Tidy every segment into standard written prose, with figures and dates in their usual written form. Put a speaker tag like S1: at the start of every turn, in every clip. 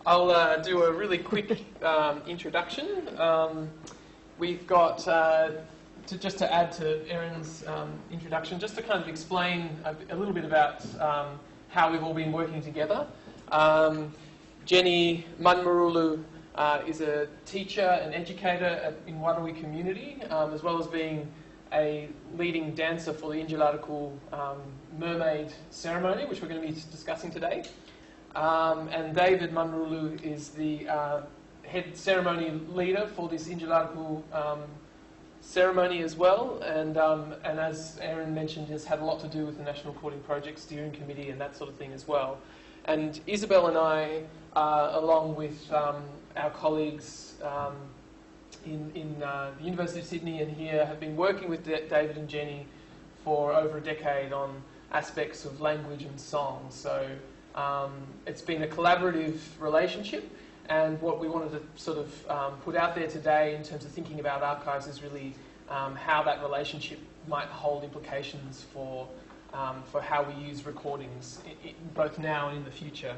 S1: I'll do a really quick introduction. We've got, just to add to Erin's introduction, just to kind of explain a little bit about how we've all been working together. Gionni Manmurulu is a teacher and educator in Warruwi community, as well as being a leading dancer for the Injilatical mermaid ceremony, which we're going to be discussing today. And David Manmurulu is the head ceremony leader for this Injilatical ceremony as well, and as Erin mentioned, has had a lot to do with the National Recording Project Steering Committee and that sort of thing as well. And Isabel and I, along with our colleagues in the University of Sydney and here, have been working with David and Gionni for over a decade on aspects of language and song. So it's been a collaborative relationship, and what we wanted to sort of put out there today in terms of thinking about archives is really how that relationship might hold implications for how we use recordings, both now and in the future.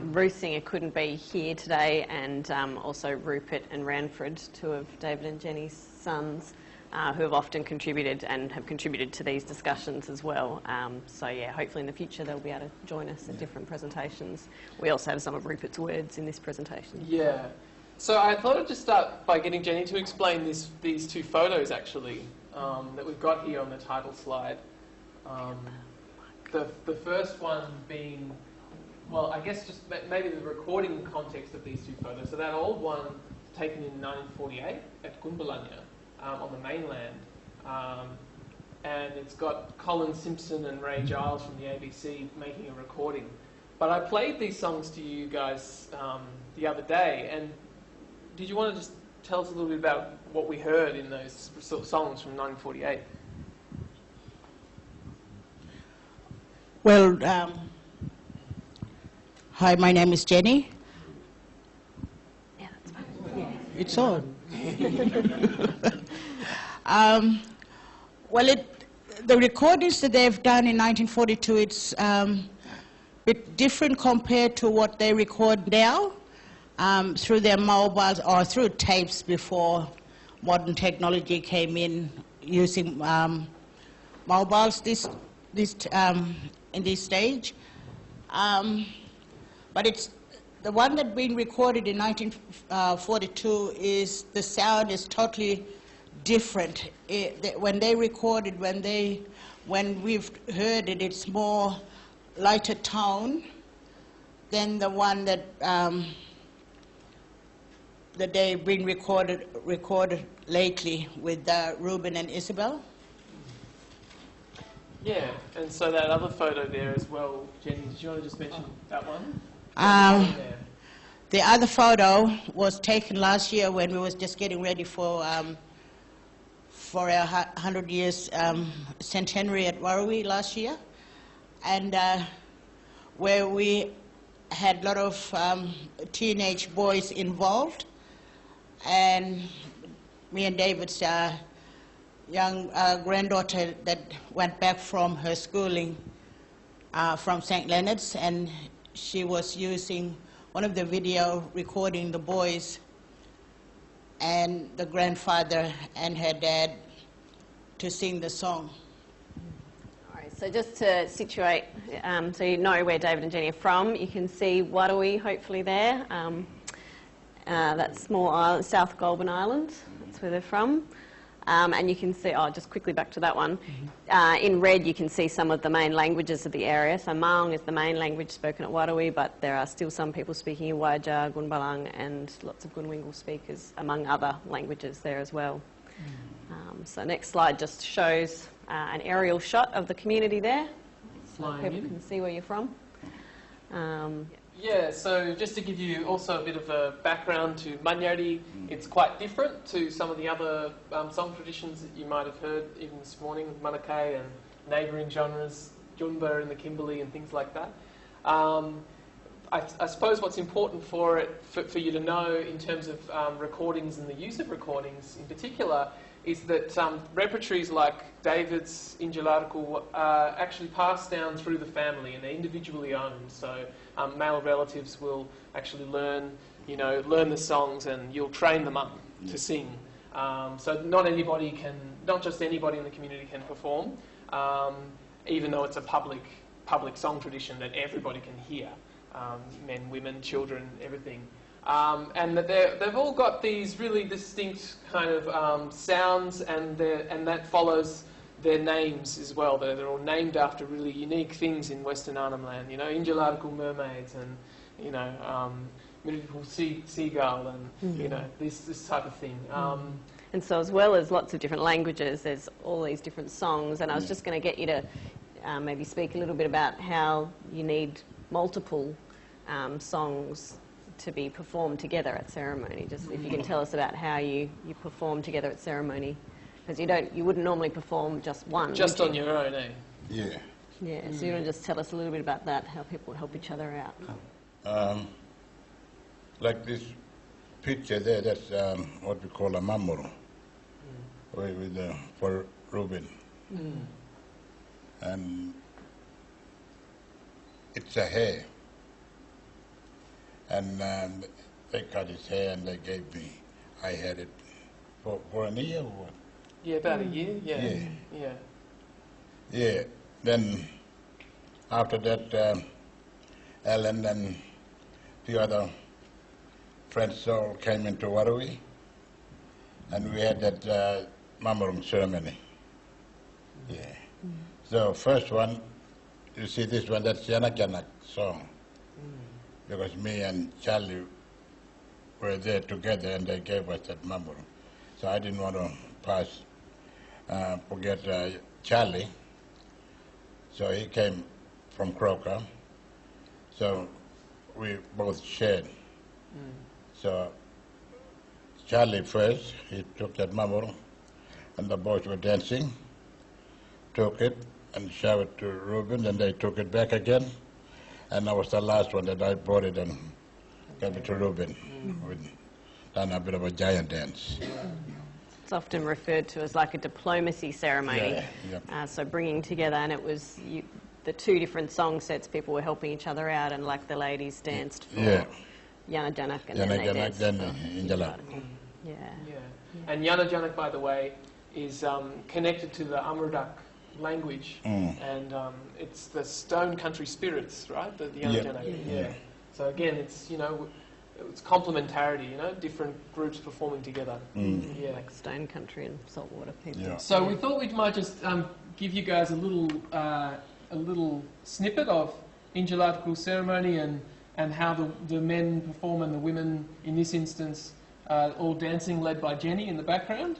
S2: Ruth Singer couldn't be here today, and also Rupert and Renfred, two of David and Gioni's sons, who have often contributed and have contributed to these discussions as well. So yeah, hopefully in the future they'll be able to join us at different presentations. We also have some of Rupert's words in this presentation.
S1: Yeah. So I thought I'd just start by getting Gionni to explain these two photos actually that we've got here on the title slide. The first one being, well, I guess just maybe the recording context of these two photos. So that old one taken in 1948 at Gunbalanya on the mainland, and it's got Colin Simpson and Ray Giles from the ABC making a recording. But I played these songs to you guys the other day, and did you want to just tell us a little bit about what we heard in those songs from 1948?
S3: Well, hi, my name is Gionni.
S2: Yeah, that's fine. Yeah.
S3: It's on. Well, the recordings that they've done in 1942, it's a bit different compared to what they record now through their mobiles or through tapes before modern technology came in, using mobiles in this stage. But it's the one that been recorded in 1942 is, the sound is totally different. When they recorded, when we've heard it, it's more lighter tone than the one that they've been recorded lately with Reuben and Isabel.
S1: Yeah, and so that other photo there as well, Gionni, did you want to just mention that one?
S3: The other photo was taken last year when we was just getting ready for our 100 years centenary at Warruwi last year, and where we had a lot of teenage boys involved, and me and David's young granddaughter that went back from her schooling from St. Leonard's, and she was using one of the video recording the boys and the grandfather and her dad to sing the song.
S2: All right, so just to situate, so you know where David and Gionni are from, you can see Warruwi hopefully there. That small island, South Goulburn Island, that's where they're from. And you can see, just quickly back to that one, in red you can see some of the main languages of the area. So Maung is the main language spoken at Warruwi, but there are still some people speaking Iwaja, Gunbalang, and lots of Gunwingal speakers, among other languages there as well. So next slide just shows an aerial shot of the community there, so people can see where you're from.
S1: Yeah, so just to give you also a bit of a background to Manyari, it's quite different to some of the other song traditions that you might have heard even this morning, Manakai and neighbouring genres, Junba and the Kimberley and things like that. I suppose what's important for you to know in terms of recordings and the use of recordings in particular is that repertories like David's Ingilartical are actually passed down through the family, and they're individually owned. So male relatives will actually learn the songs, and you'll train them up to sing. So not just anybody in the community can perform, even though it's a public song tradition that everybody can hear, men, women, children, everything. And that they've all got these really distinct kind of sounds, and that follows their names as well. They're all named after really unique things in Western Arnhem Land. Ingilartical mermaids, and mythical seagull, and this type of thing.
S2: And so, as well as lots of different languages, there's all these different songs. And I was just going to get you to maybe speak a little bit about how you need multiple songs to be performed together at ceremony. Just if you can tell us about how you perform together at ceremony, because you wouldn't normally perform just one.
S1: Just on your own, eh?
S4: Yeah.
S2: Yeah. So you want to just tell us a little bit about that, how people help each other out.
S4: Like this picture there, that's what we call a Manmurulu, for Reuben. And it's a hair. And they cut his hair and they gave me. I had it for a year or what?
S1: Yeah, about a year.
S4: Yeah. Then after that, Ellen and the other friends all came into Warruwi, and we had that Mamurung ceremony. Yeah. So first one, you see this one, that's Yanak Yanak song. Because me and Charlie were there together, and they gave us that Mamurung. So I didn't want to forget Charlie. So he came from Croker. So we both shared. So Charlie first, he took that Mamurung, and the boys were dancing, took it and showed it to Reuben, and they took it back again. And I was the last one that I brought it and gave it to Reuben. We'd done a bit of a giant dance.
S2: It's often referred to as like a diplomacy ceremony.
S4: Yeah.
S2: So bringing together, and it was the two different song sets, people were helping each other out, and like the ladies danced for Yana Janak, and then they danced for
S4: Ingilartical.
S2: Yeah.
S1: And Yana Janak, by the way, is connected to the Amrudak language, and it's the stone country spirits, right? The Yana Janak. Yeah. So again, it's it's complementarity, different groups performing together. Yeah.
S2: Like stone country and saltwater people.
S4: Yeah.
S1: So we thought we might just give you guys a little snippet of Ingilartical ceremony and how the men perform and the women, in this instance, all dancing, led by Gionni in the background.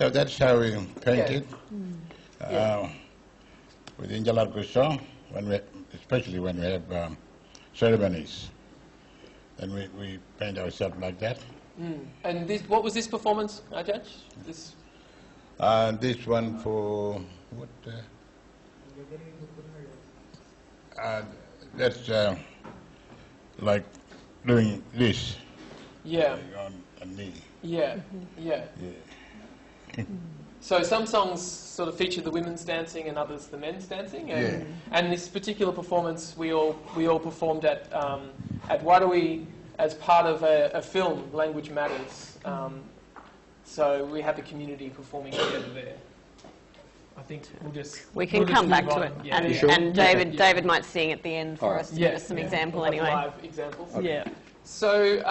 S4: So that's how we painted. with Injalarku song, especially when we have ceremonies. And we paint ourselves like that.
S1: And what was this performance, Judge? This
S4: one for what? That's like doing this.
S1: Yeah.
S4: Like on a knee.
S1: Yeah. Yeah. So some songs sort of feature the women's dancing and others the men's dancing. And this particular performance we all performed at Warruwi as part of a film, Language Matters. So we had the community performing together there. I think
S2: we can come back to it.
S1: Yeah.
S2: And David might sing at the end for us to give us some example anyway.
S1: Live examples.
S2: Okay. Yeah.
S1: So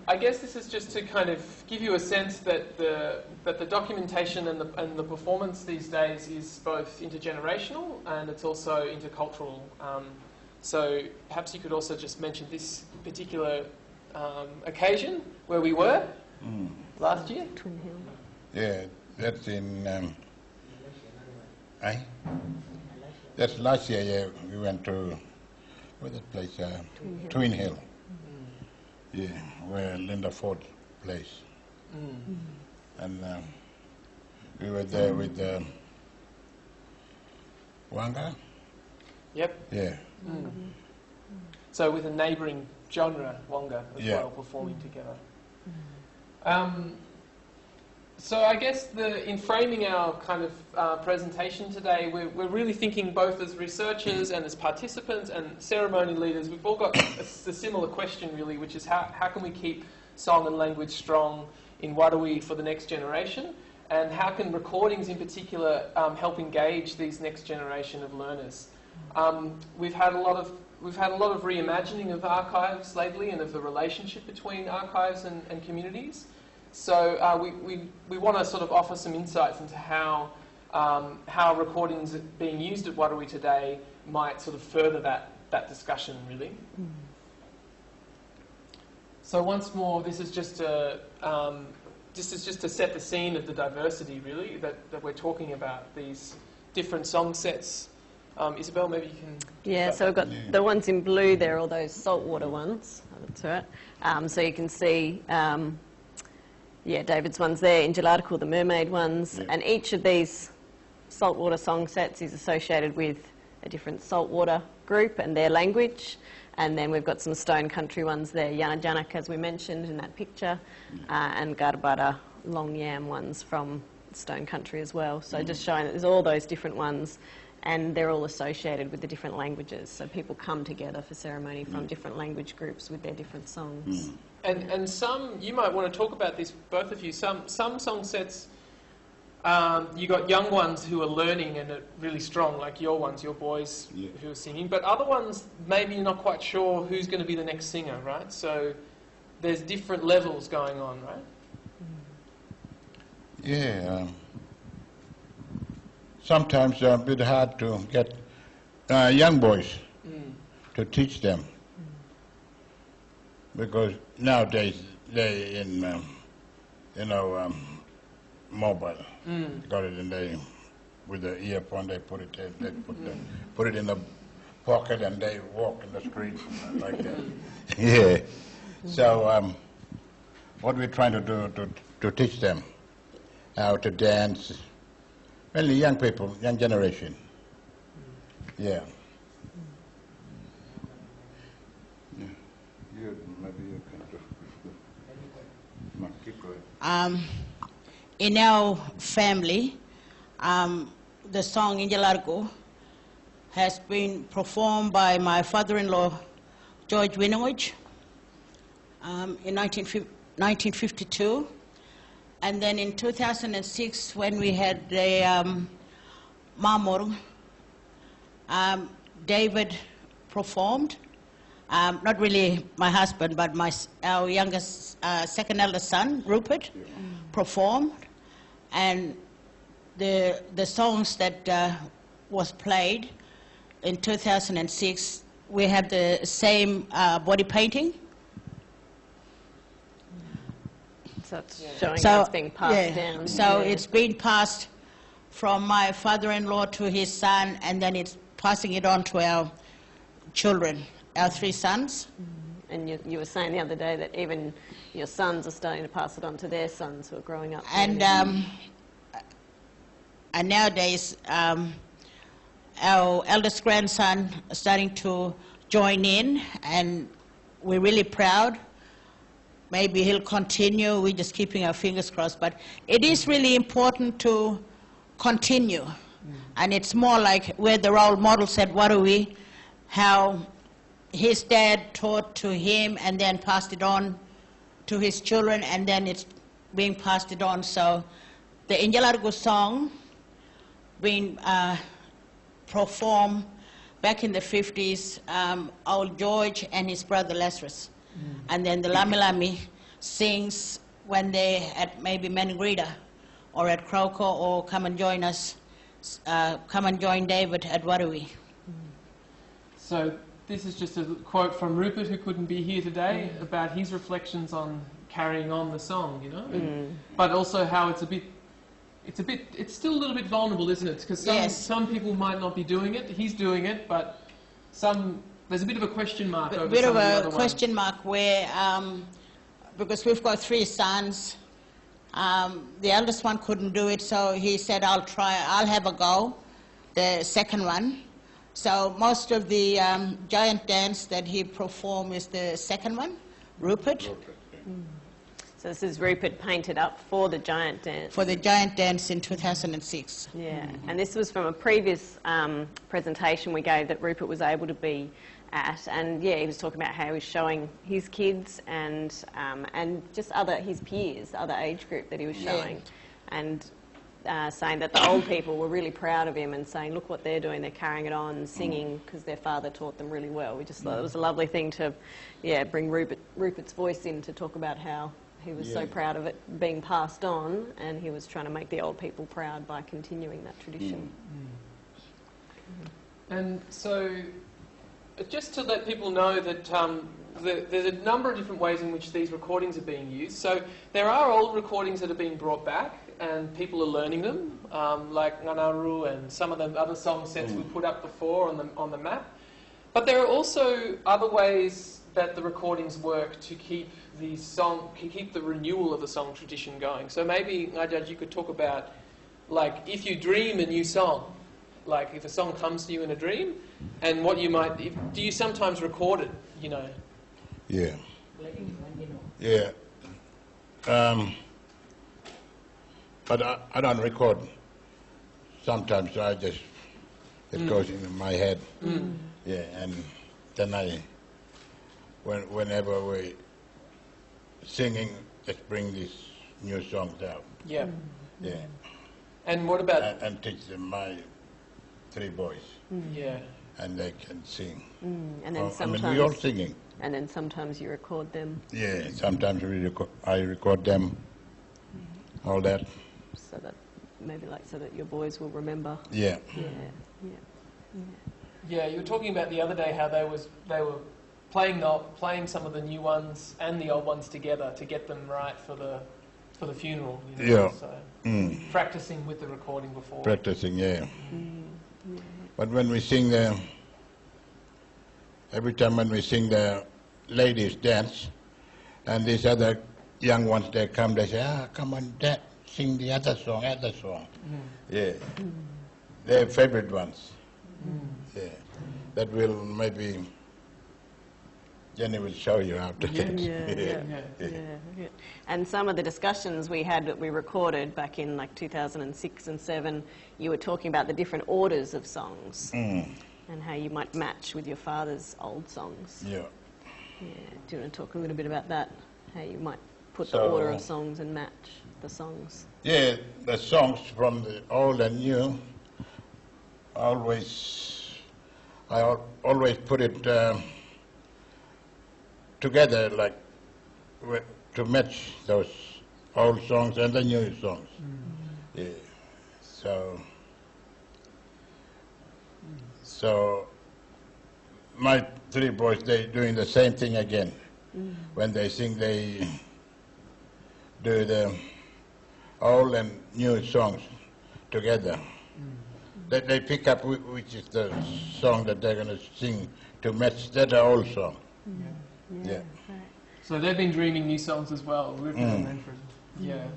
S1: I guess this is just to kind of give you a sense that the documentation and the performance these days is both intergenerational and it's also intercultural. So perhaps you could also just mention this particular occasion where we were last year.
S2: Twin Hill.
S4: Yeah, that's in. That's last year. Yeah, we went to where's that place? Twin Hill. Yeah, where Linda Ford plays. And we were there with Wanga.
S1: Yep.
S4: Yeah.
S1: So with a neighbouring genre, Wanga, as well, performing together. So I guess in framing our kind of presentation today, we're really thinking both as researchers and as participants and ceremony leaders. We've all got a similar question really, which is how can we keep song and language strong in Warruwi for the next generation, and how can recordings in particular help engage these next generation of learners? We've had a lot of reimagining of archives lately and of the relationship between archives and communities. So we want to sort of offer some insights into how recordings being used at Warruwi today might sort of further that discussion, really. So once more, this is just to set the scene of the diversity, really, that we're talking about, these different song sets. Isabel, maybe you can...
S2: Yeah, so we've got the ones in blue there, all those saltwater ones. That's right. So you can see... David's ones there, Injalarku, the mermaid ones, and each of these saltwater song sets is associated with a different saltwater group and their language. And then we've got some stone country ones there, Yanajanak, as we mentioned in that picture, and Garbara, long yam ones from stone country as well. So just showing that there's all those different ones, and they're all associated with the different languages. So people come together for ceremony from different language groups with their different songs.
S1: And some, you might want to talk about this, both of you, some song sets, you got young ones who are learning and are really strong, like your ones, your boys who are singing, but other ones, maybe you're not quite sure who's going to be the next singer, right? So there's different levels going on, right?
S4: Yeah. Sometimes a bit hard to get young boys to teach them. Because nowadays they in mobile. Got it and with the earphone they put it put it in the pocket and they walk in the street like that. Yeah. So what we're trying to do to teach them how to dance, mainly young people, young generation. Yeah.
S3: In our family, the song Injalarku has been performed by my father-in-law, George Winovich, in 1952. And then in 2006, when we had the MAMU, David performed. Not really my husband, but our youngest, second eldest son, Rupert, performed. And the songs that was played in 2006, we had the same body painting.
S2: So it's showing how it's being passed down.
S3: So it's been passed from my father-in-law to his son, and then it's passing it on to our children, our 3 sons.
S2: And you were saying the other day that even your sons are starting to pass it on to their sons who are growing up.
S3: And nowadays, our eldest grandson is starting to join in, and we're really proud. Maybe he'll continue. We're just keeping our fingers crossed. But it is really important to continue. And it's more like we're the role models at Warruwi, how his dad taught to him and then passed it on to his children, and then it's being passed it on. So the Injalargu song being performed back in the 50s, old George and his brother Lazarus. And then the Lami Lami sings when they're at maybe Mangrida or at Kroko, or come and join us, come and join David at Warruwi.
S1: So this is just a quote from Rupert, who couldn't be here today, about his reflections on carrying on the song, you know, but also how it's still a little bit vulnerable, isn't it? Because some people might not be doing it. He's doing it, but there's a bit of a question mark over some of the other ones.
S3: A bit of a question mark where, because we've got 3 sons, the eldest one couldn't do it, so he said, I'll have a go, the second one. So most of the giant dance that he performed is the second one, Rupert.
S2: So this is Rupert painted up for the giant dance.
S3: For the giant dance in 2006.
S2: Yeah, and this was from a previous presentation we gave that Rupert was able to be at, and yeah, he was talking about how he was showing his kids and just his peers, other age group that he was showing, and saying that the old people were really proud of him and saying, look what they're doing, they're carrying it on, singing, because their father taught them really well. We just thought it was a lovely thing to, bring Rupert's voice in to talk about how he was so proud of it being passed on, and he was trying to make the old people proud by continuing that tradition.
S1: And so, just to let people know that there's a number of different ways in which these recordings are being used. So there are old recordings that are being brought back, and people are learning them, like Nganaru and some of the other song sets we put up before on the map. But there are also other ways that the recordings work to keep the renewal of the song tradition going. So maybe, Ngajaj, you could talk about, like, if you dream a new song, like if a song comes to you in a dream, and what you might, do you sometimes record it, you know?
S4: Yeah. Yeah. But I don't record. Sometimes it goes into my head. Yeah, and then whenever we singing, just bring these new songs out.
S1: Yeah.
S4: Yeah.
S1: And what about...
S4: And teach them my 3 boys.
S1: Yeah.
S4: And they can sing.
S2: And then sometimes...
S4: I mean, we all singing.
S2: And then sometimes you record them.
S4: Yeah, sometimes I record them, all that.
S2: So that, maybe so that your boys will remember.
S4: Yeah.
S1: Yeah, you were talking about the other day how they were playing some of the new ones and the old ones together to get them right for the funeral. You know?
S4: Yeah.
S1: So practicing with the recording before.
S4: Practicing, yeah. But when we sing every time when we sing the ladies dance, and these other young ones, they come, they say, come on, Dad, sing the other song. Yeah. Their favorite ones. Yeah. That will maybe Gionni will show you how to do
S2: Yeah. And some of the discussions we had that we recorded back in like 2006 and 2007, you were talking about the different orders of songs and how you might match with your father's old songs.
S4: Yeah.
S2: Yeah. Do you want to talk a little bit about that? How you might put the order of songs and match the songs?
S4: Yeah, the songs from the old and new, I always put it together, like to match those old songs and the new songs. Yeah. So my 3 boys, they doing the same thing again. When they sing, they do the old and new songs together. They pick up which is the song that they're going to sing to match that old song. Yeah.
S1: So they've been dreaming new songs as well, Rupert and Renfred. Yeah.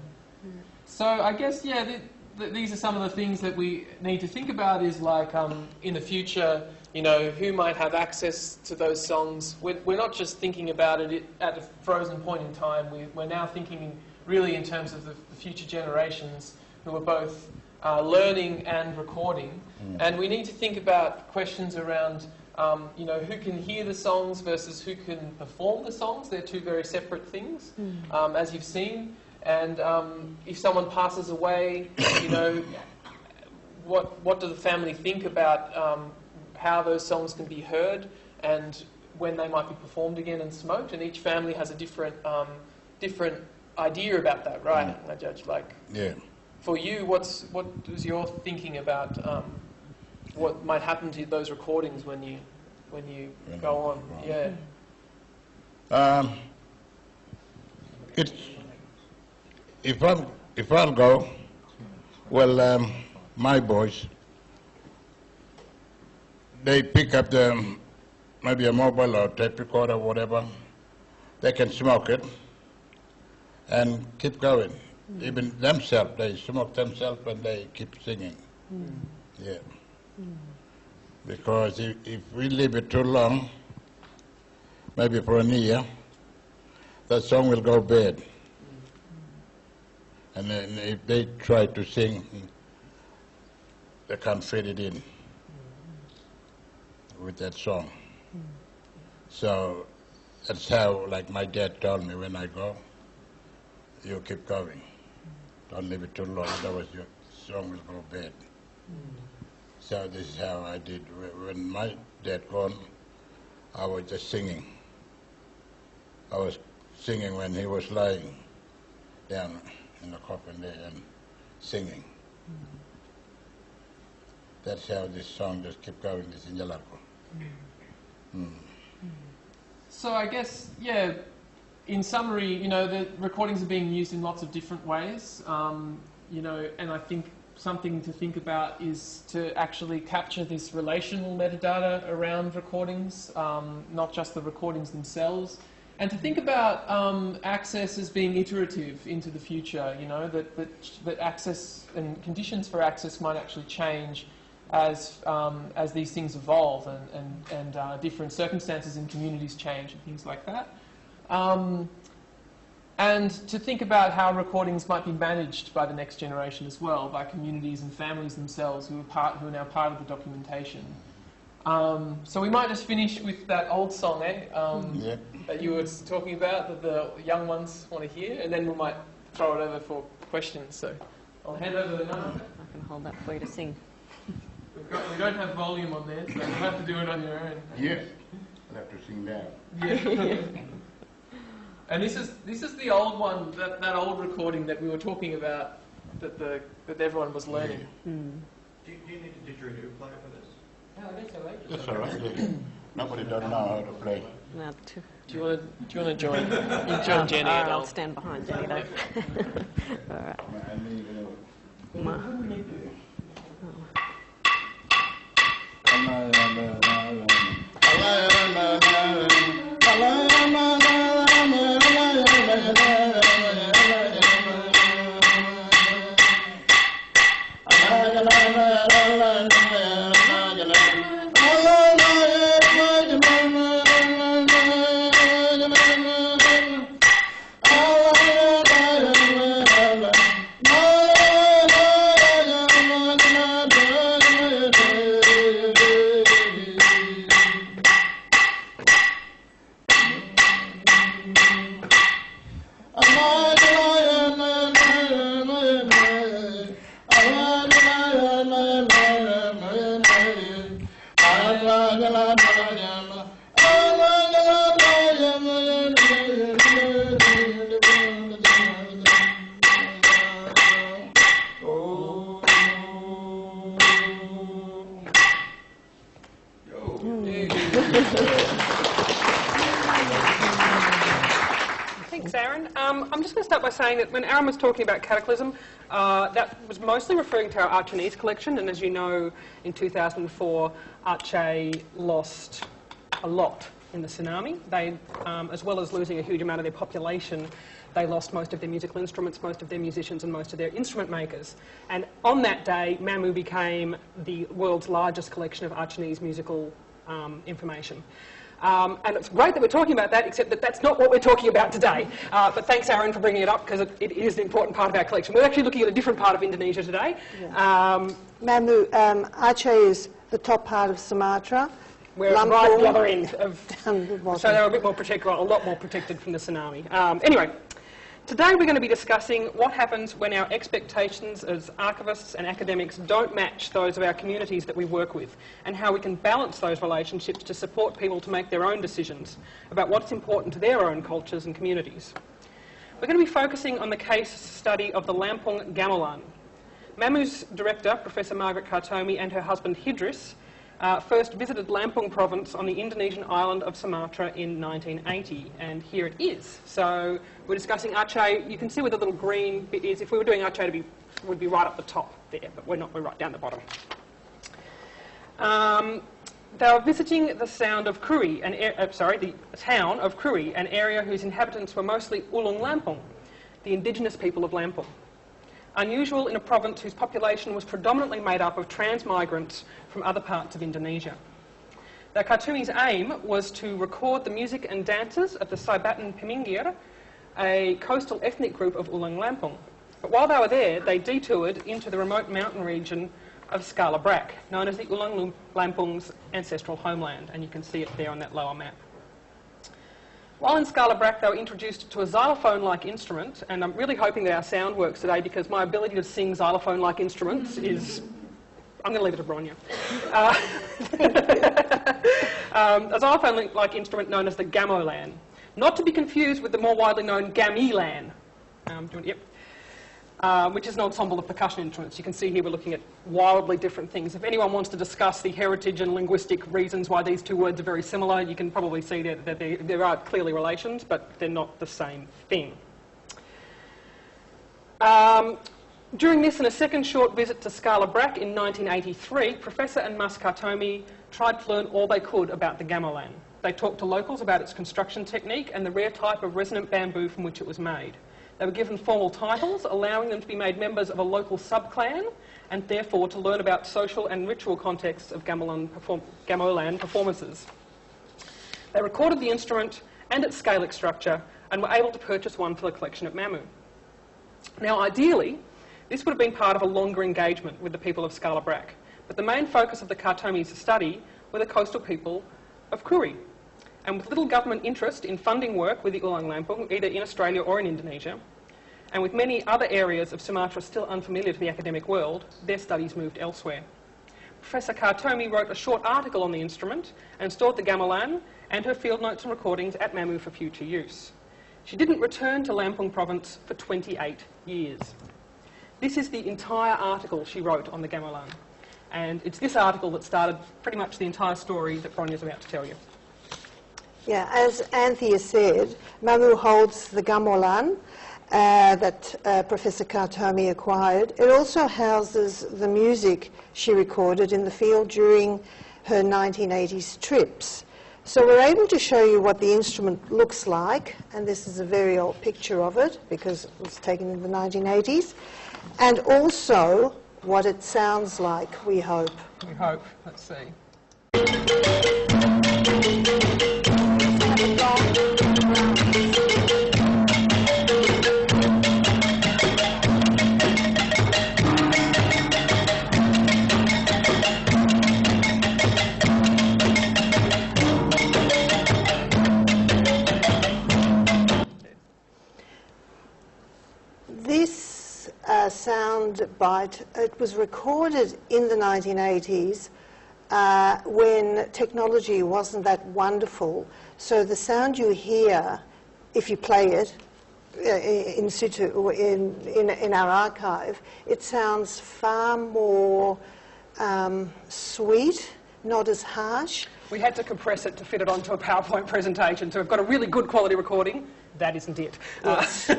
S1: So I guess, these are some of the things that we need to think about is like in the future, who might have access to those songs. We're not just thinking about it at a frozen point in time. We're now thinking really in terms of the future generations who are both learning and recording. And we need to think about questions around who can hear the songs versus who can perform the songs. They're two very separate things, as you've seen. And if someone passes away, what do the family think about how those songs can be heard and when they might be performed again and smoked? And each family has a different idea about that, right? I judge, for you, what is your thinking about what might happen to those recordings when you go on? Yeah.
S4: It's if I'll go, well, my boys, they pick up maybe a mobile or tape recorder or whatever. They can smoke it and keep going. Even themselves, they smoke themselves and they keep singing. Yeah. Because if we leave it too long, maybe for a year, that song will go bad. And then if they try to sing, they can't fit it in with that song. So that's how, like my dad told me when I go, you keep going. Don't leave it too long, otherwise your song will go bad. So this is how I did. When my dad gone, I was just singing. I was singing when he was lying down in the coffin there and singing. That's how this song just kept going, this Injalarko.
S1: So I guess, in summary, the recordings are being used in lots of different ways, and I think something to think about is to actually capture this relational metadata around recordings, not just the recordings themselves, and to think about access as being iterative into the future, that access and conditions for access might actually change as these things evolve and different circumstances in communities change and things like that. And to think about how recordings might be managed by the next generation as well, by communities and families themselves who are now part of the documentation. So we might just finish with that old song, that you were talking about, that the young ones want to hear, and then we might throw it over for questions. So I'll hand over the number.
S2: I can hold that for you to sing.
S1: We don't have volume on there, so you'll have to do it on your own.
S4: Yes, I'll have to sing down.
S1: Yeah. And this is the old one, that old recording that we were talking about, that everyone was learning.
S5: Do you need a didgeridoo player for this?
S1: Yeah, I guess so, right?
S4: That's all right. Nobody doesn't know how to play.
S2: Now,
S1: Do you want to join? You join Jenny and
S2: I'll stand behind Jenny though. All right.
S6: Thanks, Aaron. I'm just going to start by saying that when Aaron was talking about cataclysm, that was mostly referring to our Archinese collection, and as you know, in 2004, Arche lost a lot in the tsunami. They, as well as losing a huge amount of their population, they lost most of their musical instruments, most of their musicians and most of their instrument makers. And on that day, MAMU became the world's largest collection of Archinese musical information. And it's great that we're talking about that, except that that's not what we're talking about today. But thanks, Aaron, for bringing it up, because it is an important part of our collection. We're actually looking at a different part of Indonesia today.
S7: Yeah. MAMU, Aceh is the top part of Sumatra.
S6: We're
S7: Lampung,
S6: right at the other end of...
S7: so
S6: they're a bit more protected, a lot more protected from the tsunami. Anyway, today we're going to be discussing what happens when our expectations as archivists and academics don't match those of our communities that we work with, and how we can balance those relationships to support people to make their own decisions about what's important to their own cultures and communities. We're going to be focusing on the case study of the Lampung Gamolan. MAMU's director, Professor Margaret Kartomi, and her husband Hidris first visited Lampung province on the Indonesian island of Sumatra in 1980, and here it is. So we're discussing Aceh. You can see where the little green bit is. If we were doing Aceh, it would be right up the top there, but we're not. We're right down the bottom. They were visiting the sound of Kuri, the town of Kuri, an area whose inhabitants were mostly Ulung Lampung, the indigenous people of Lampung. Unusual in a province whose population was predominantly made up of trans-migrants from other parts of Indonesia. Now, Kartumi's aim was to record the music and dances of the Saibatan Peminggir, a coastal ethnic group of Ulung Lampung. But while they were there, they detoured into the remote mountain region of Scala Brac, known as the Ulung Lampung's ancestral homeland, and you can see it there on that lower map. While in Scala Brac, they were introduced to a xylophone-like instrument, and I'm really hoping that our sound works today, because my ability to sing xylophone-like instruments is... I'm going to leave it to Bronia. A xylophone-like instrument known as the gamolan, not to be confused with the more widely known gamelan, which is an ensemble of percussion instruments. You can see here we're looking at wildly different things. If anyone wants to discuss the heritage and linguistic reasons why these two words are very similar, you can probably see that there are clearly relations, but they're not the same thing. During this and a second short visit to Scala Brac in 1983, Professor and Mas Kartomi tried to learn all they could about the gamolan. They talked to locals about its construction technique and the rare type of resonant bamboo from which it was made. They were given formal titles, allowing them to be made members of a local sub-clan, and therefore to learn about social and ritual contexts of gamolan performances. They recorded the instrument and its scalic structure, and were able to purchase one for the collection at MAMU. Now, ideally, this would have been part of a longer engagement with the people of Scala Brac, but the main focus of the Kartomi's study were the coastal people of Kuri. And with little government interest in funding work with the Ulung Lampung, either in Australia or in Indonesia, and with many other areas of Sumatra still unfamiliar to the academic world, their studies moved elsewhere. Professor Kartomi wrote a short article on the instrument and stored the gamelan and her field notes and recordings at MAMU for future use. She didn't return to Lampung province for 28 years. This is the entire article she wrote on the gamelan, and it's this article that started pretty much the entire story that Bronia's about to tell you.
S7: Yeah, as Anthea said, MAMU holds the gamolan that Professor Kartomi acquired. It also houses the music she recorded in the field during her 1980s trips. So we're able to show you what the instrument looks like, and this is a very old picture of it because it was taken in the 1980s, and also what it sounds like, we hope.
S6: We hope. Let's see.
S7: This sound bite, it was recorded in the 1980s when technology wasn't that wonderful. So the sound you hear, if you play it in situ, in our archive, it sounds far more sweet, not as harsh.
S6: We had to compress it to fit it onto a PowerPoint presentation, so we've got a really good quality recording, that isn't it.
S7: Yes.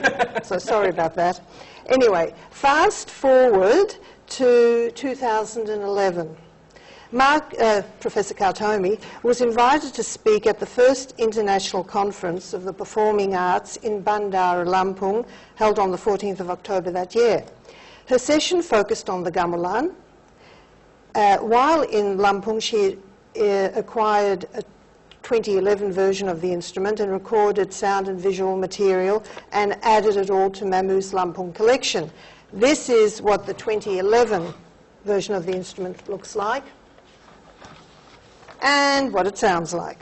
S7: So sorry about that. Anyway, fast forward to 2011. Professor Kartomi was invited to speak at the first International Conference of the Performing Arts in Bandar Lampung, held on the 14th of October that year. Her session focused on the gamelan. While in Lampung, she acquired a 2011 version of the instrument and recorded sound and visual material and added it all to MAMU's Lampung collection. This is what the 2011 version of the instrument looks like and what it sounds like.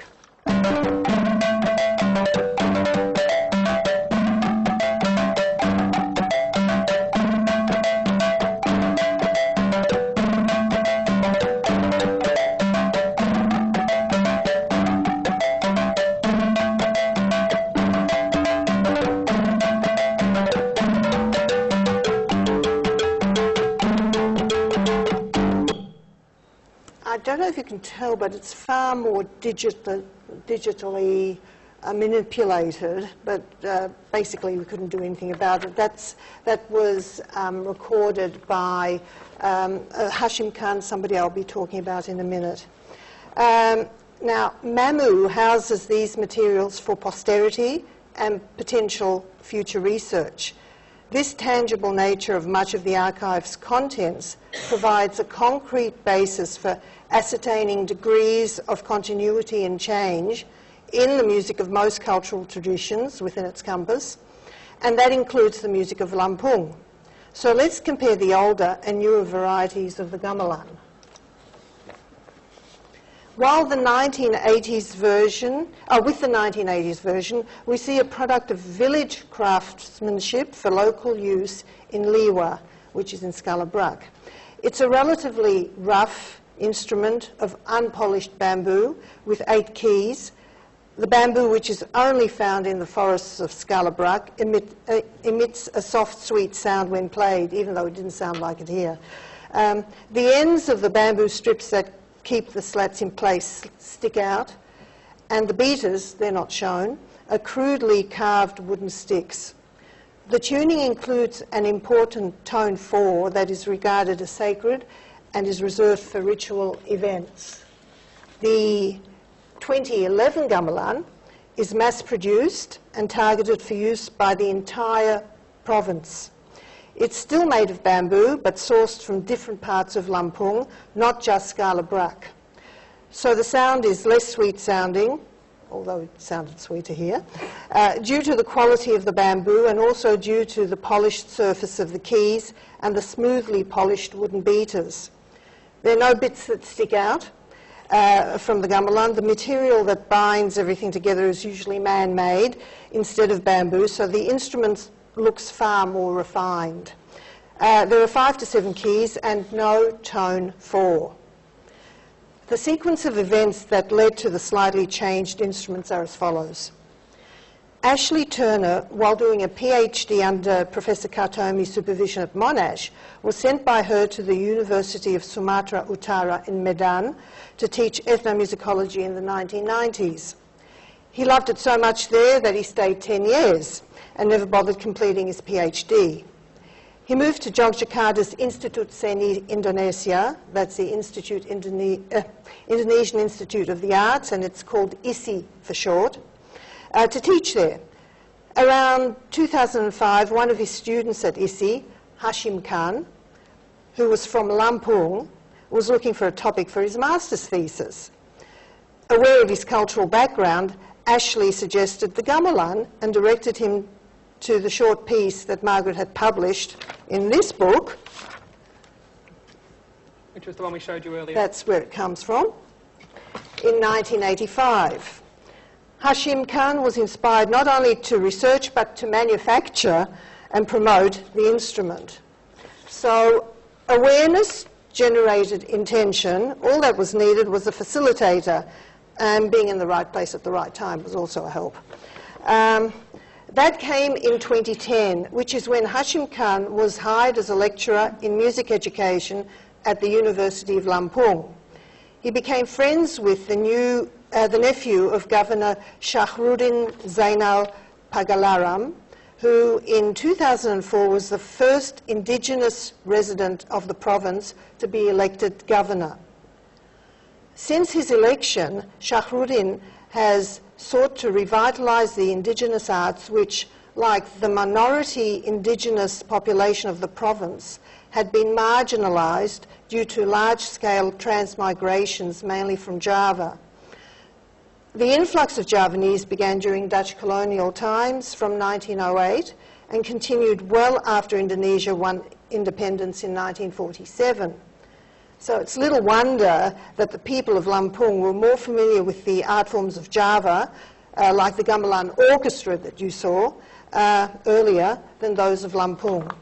S7: I don't know if you can tell, but it's far more digitally manipulated, but basically we couldn't do anything about it. That was recorded by Hashim Khan, somebody I'll be talking about in a minute. Now, MAMU houses these materials for posterity and potential future research. This tangible nature of much of the archive's contents provides a concrete basis for ascertaining degrees of continuity and change in the music of most cultural traditions within its compass, and that includes the music of Lampung. So let's compare the older and newer varieties of the gamelan. While the 1980s version, with the 1980s version, we see a product of village craftsmanship for local use in Liwa, which is in Scala Brac. It's a relatively rough instrument of unpolished bamboo with 8 keys. The bamboo, which is only found in the forests of Scala Brac, emits a soft, sweet sound when played, even though it didn't sound like it here. The ends of the bamboo strips that keep the slats in place stick out, and the beaters, they're not shown, are crudely carved wooden sticks. The tuning includes an important tone 4 that is regarded as sacred and is reserved for ritual events. The 2011 gamelan is mass-produced and targeted for use by the entire province. It's still made of bamboo, but sourced from different parts of Lampung, not just Scala Brac. So the sound is less sweet sounding, although it sounded sweeter here, due to the quality of the bamboo and also due to the polished surface of the keys and the smoothly polished wooden beaters. There are no bits that stick out from the gamelan. The material that binds everything together is usually man-made instead of bamboo, so the instrument looks far more refined. There are 5 to 7 keys and no tone 4. The sequence of events that led to the slightly changed instruments are as follows. Ashley Turner, while doing a PhD under Professor Kartomi's supervision at Monash, was sent by her to the University of Sumatra Utara in Medan to teach ethnomusicology in the 1990s. He loved it so much there that he stayed 10 years and never bothered completing his PhD. He moved to Yogyakarta's Institut Seni Indonesia, that's the Indonesian Institute of the Arts, and it's called ISI for short, to teach there. Around 2005, one of his students at ISI, Hashim Khan, who was from Lampung, was looking for a topic for his master's thesis. Aware of his cultural background, Ashley suggested the gamelan and directed him to the short piece that Margaret had published in this book.
S6: Which was the one we showed you earlier.
S7: That's where it comes from, in 1985. Hashim Khan was inspired not only to research but to manufacture and promote the instrument. So awareness generated intention. All that was needed was a facilitator, and being in the right place at the right time was also a help. That came in 2010, which is when Hashim Khan was hired as a lecturer in music education at the University of Lampung. He became friends with the nephew of Governor Shahruddin Zainal Pagalaram, who in 2004 was the first Indigenous resident of the province to be elected governor. Since his election, Shahruddin has sought to revitalise the Indigenous arts, which, like the minority Indigenous population of the province, had been marginalised due to large-scale transmigrations, mainly from Java. The influx of Javanese began during Dutch colonial times from 1908 and continued well after Indonesia won independence in 1947. So it's little wonder that the people of Lampung were more familiar with the art forms of Java, like the Gamelan orchestra that you saw earlier, than those of Lampung.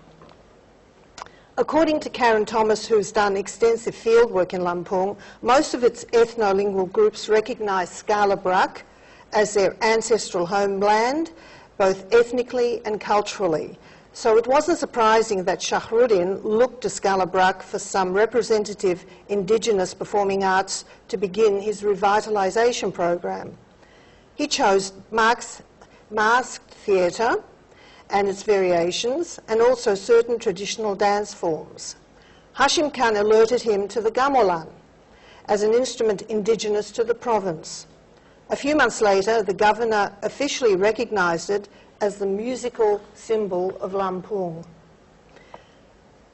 S7: According to Karen Thomas, who's done extensive fieldwork in Lampung, most of its ethno-lingual groups recognise Scala Brac as their ancestral homeland, both ethnically and culturally. So it wasn't surprising that Shahruddin looked to Scala Brac for some representative Indigenous performing arts to begin his revitalisation program. He chose masked theatre and its variations, and also certain traditional dance forms. Hashim Khan alerted him to the gamolan as an instrument indigenous to the province. A few months later, the governor officially recognised it as the musical symbol of Lampung.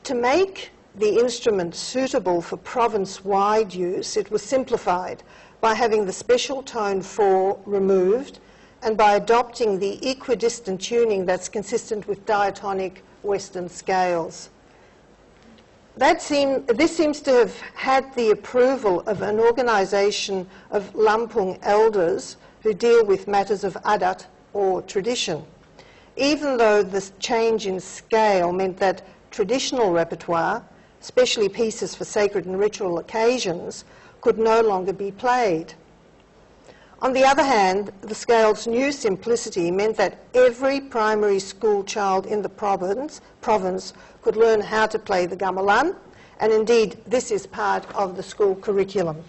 S7: To make the instrument suitable for province-wide use, it was simplified by having the special tone 4 removed and by adopting the equidistant tuning that's consistent with diatonic Western scales. This seems to have had the approval of an organisation of Lampung elders who deal with matters of adat or tradition, even though this change in scale meant that traditional repertoire, especially pieces for sacred and ritual occasions, could no longer be played. On the other hand, the scale's new simplicity meant that every primary school child in the province could learn how to play the gamelan, and indeed this is part of the school curriculum.